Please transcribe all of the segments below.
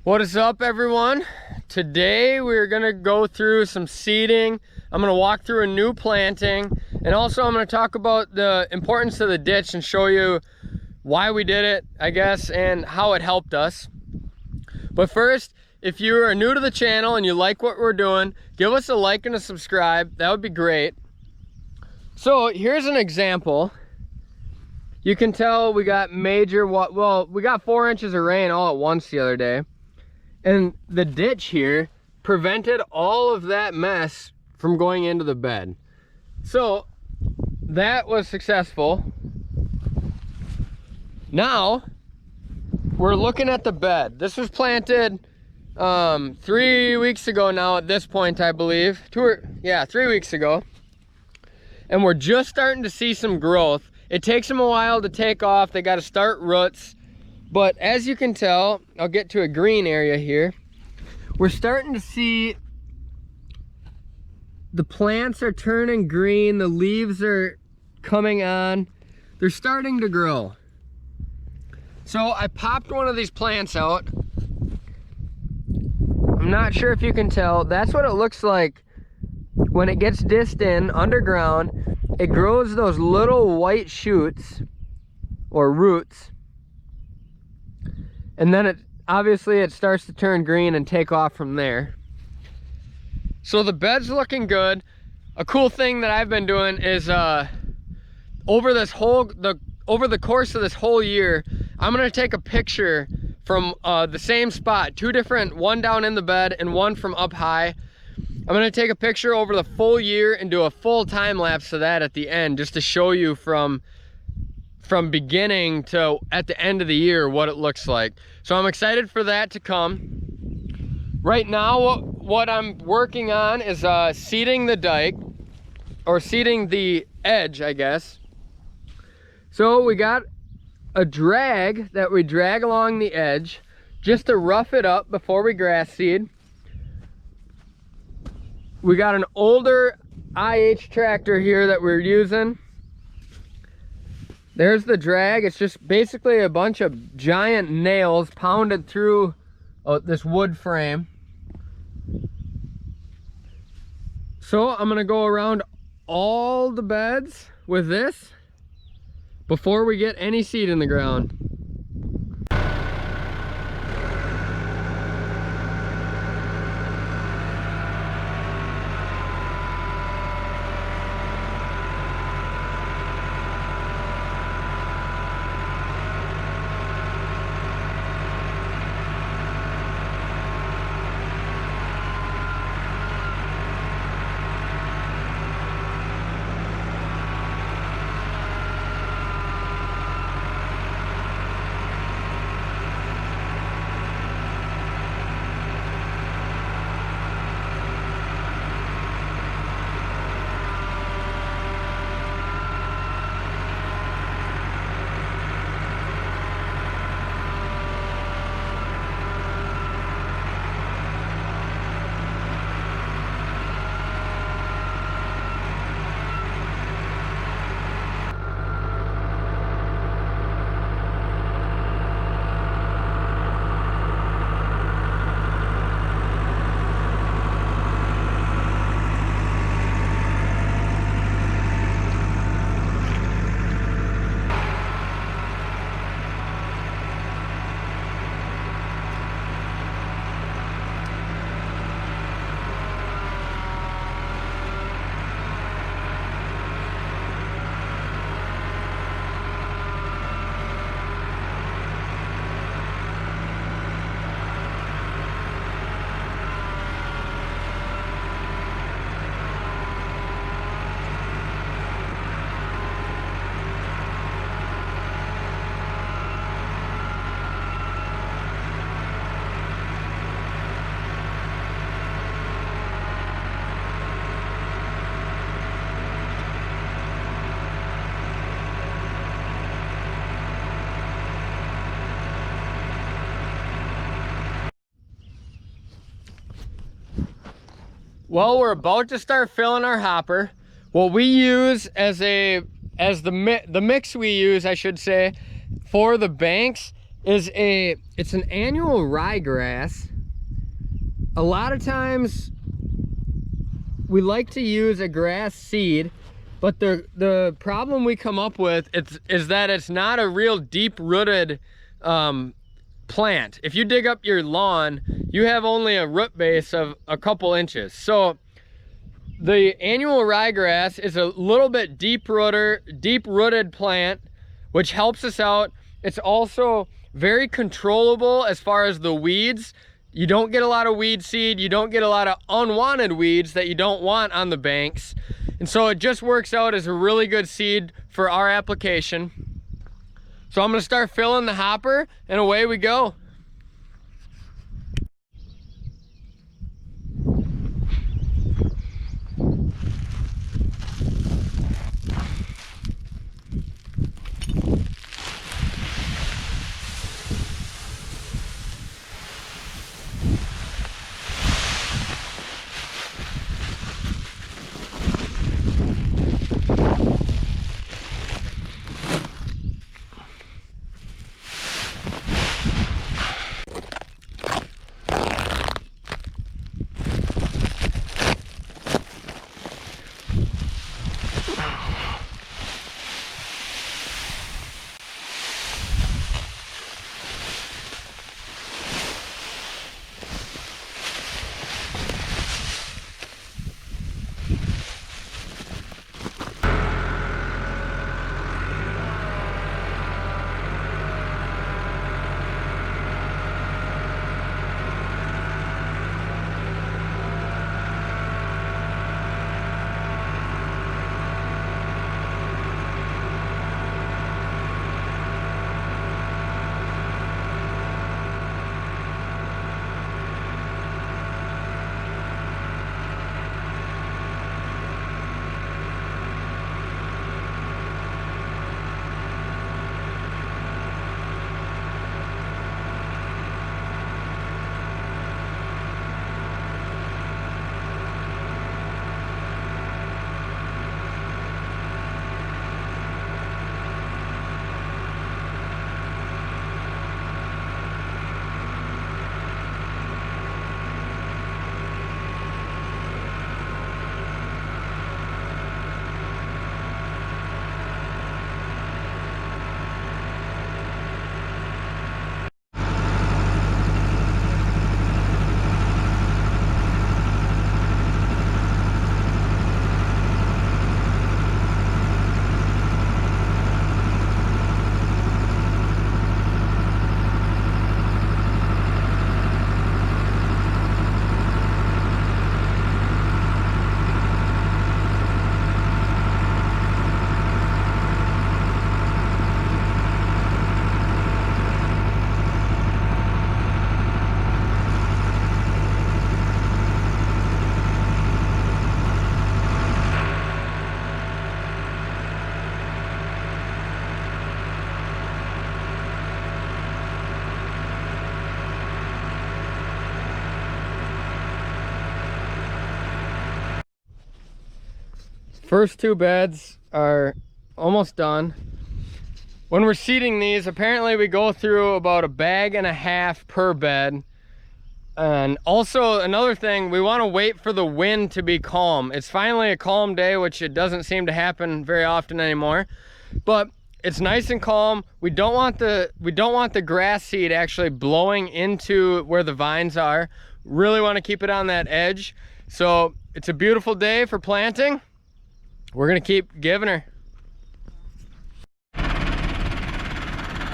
What is up, everyone? Today we're gonna go through some seeding. I'm gonna walk through a new planting, and also I'm gonna talk about the importance of the ditch and show you why we did it, I guess, and how it helped us. But first, if you are new to the channel and you like what we're doing, give us a like and a subscribe. That would be great. So here's an example. You can tell we got we got 4 inches of rain all at once the other day. And the ditch here prevented all of that mess from going into the bed. So that was successful. Now we're looking at the bed. This was planted 3 weeks ago now at this point, I believe. 3 weeks ago. And we're just starting to see some growth. It takes them a while to take off. They got to start roots. But as you can tell, I'll get to a green area here. We're starting to see the plants are turning green. The leaves are coming on. They're starting to grow. So I popped one of these plants out. I'm not sure if you can tell. That's what it looks like when it gets disced in underground. It grows those little white shoots or roots. And then obviously it starts to turn green and take off from there. So the bed's looking good. A cool thing that I've been doing is over the course of this whole year, I'm gonna take a picture from the same spot, two different, one down in the bed and one from up high. I'm gonna take a picture over the full year and do a full time lapse of that at the end, just to show you from beginning to at the end of the year what it looks like. So I'm excited for that to come. Right now what I'm working on is seeding the dike, or seeding the edge, I guess. So we got a drag that we drag along the edge just to rough it up before we grass seed. We got an older IH tractor here that we're using. There's the drag. It's just basically a bunch of giant nails pounded through this wood frame. So I'm gonna go around all the beds with this before we get any seed in the ground. Well, we're about to start filling our hopper. What we use as the mix we use, I should say, for the banks is it's an annual ryegrass. A lot of times we like to use a grass seed, but the problem we come up with is that it's not a real deep-rooted plant. If you dig up your lawn, you have only a root base of a couple inches. So the annual ryegrass is a little bit deep-rooted plant, which helps us out. It's also very controllable as far as the weeds. You don't get a lot of weed seed. You don't get a lot of unwanted weeds that you don't want on the banks. And so it just works out as a really good seed for our application. So I'm gonna start filling the hopper and away we go. First two beds are almost done. When we're seeding these, apparently we go through about 1.5 bags per bed. And also another thing, we want to wait for the wind to be calm. It's finally a calm day, which it doesn't seem to happen very often anymore. But it's nice and calm. We don't want the grass seed actually blowing into where the vines are. Really want to keep it on that edge. So it's a beautiful day for planting. We're gonna keep giving her.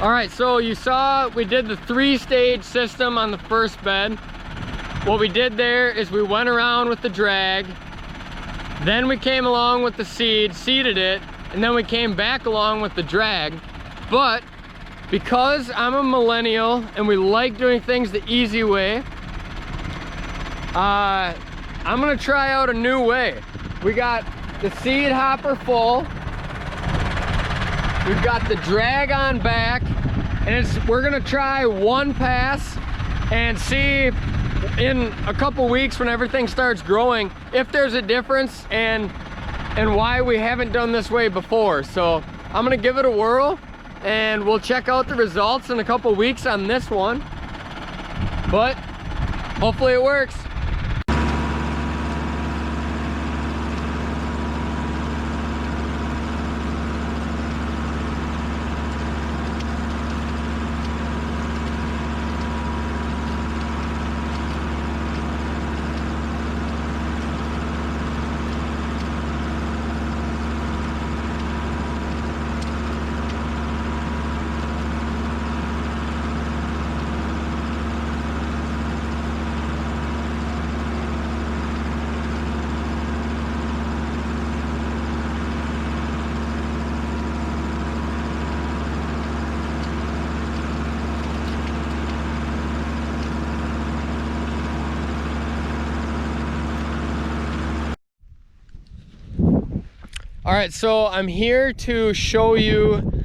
All right, so you saw we did the 3-stage system on the first bed. What we did there is we went around with the drag, then we came along with the seed, seeded it, and then we came back along with the drag. But because I'm a millennial and we like doing things the easy way, I'm gonna try out a new way. We got the seed hopper full. We've got the drag on back, and we're gonna try one pass and see in a couple weeks when everything starts growing if there's a difference and why we haven't done this way before. So I'm gonna give it a whirl and we'll check out the results in a couple weeks on this one. But hopefully it works. All right, so I'm here to show you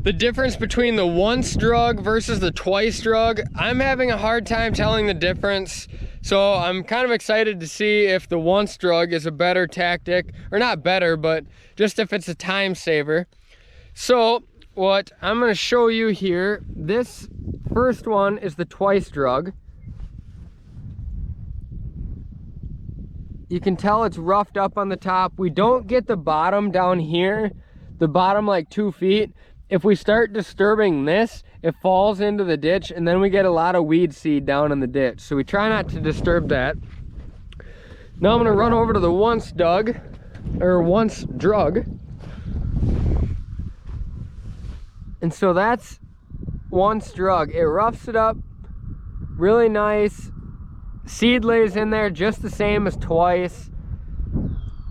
the difference between the once drug versus the twice drug. I'm having a hard time telling the difference, so I'm kind of excited to see if the once drug is a better tactic, or not better, but just if it's a time saver. So what I'm going to show you here, this first one is the twice drug. You can tell it's roughed up on the top. We don't get the bottom down here, the bottom like 2 feet. If we start disturbing this, it falls into the ditch, and then we get a lot of weed seed down in the ditch. So we try not to disturb that. Now I'm gonna run over to the once drug. And so that's once drug. It roughs it up really nice. Seed lays in there just the same as twice.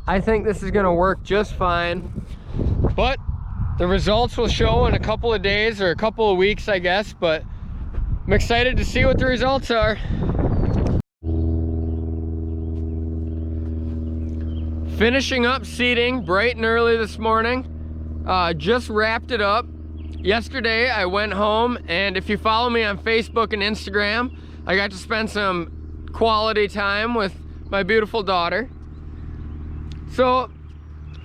I think this is gonna work just fine, but the results will show in a couple of days or a couple of weeks, I guess, but I'm excited to see what the results are. Finishing up seeding bright and early this morning. Just wrapped it up. Yesterday I went home, and if you follow me on Facebook and Instagram, I got to spend some quality time with my beautiful daughter. So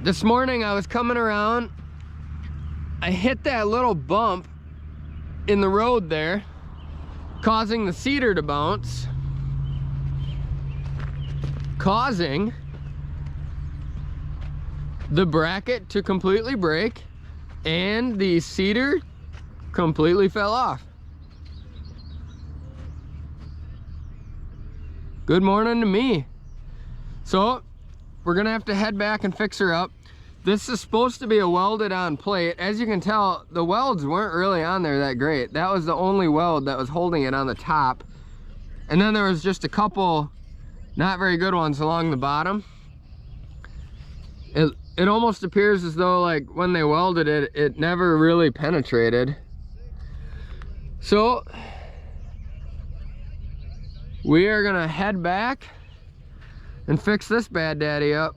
this morning I was coming around, I hit that little bump in the road there, causing the cedar to bounce, causing the bracket to completely break, and the cedar completely fell off. Good morning to me. So we're gonna have to head back and fix her up. This is supposed to be a welded on plate. As you can tell, the welds weren't really on there that great. That was the only weld that was holding it on the top. And then there was just a couple not very good ones along the bottom. It almost appears as though, like, when they welded it, it never really penetrated. So we are gonna head back and fix this bad daddy up.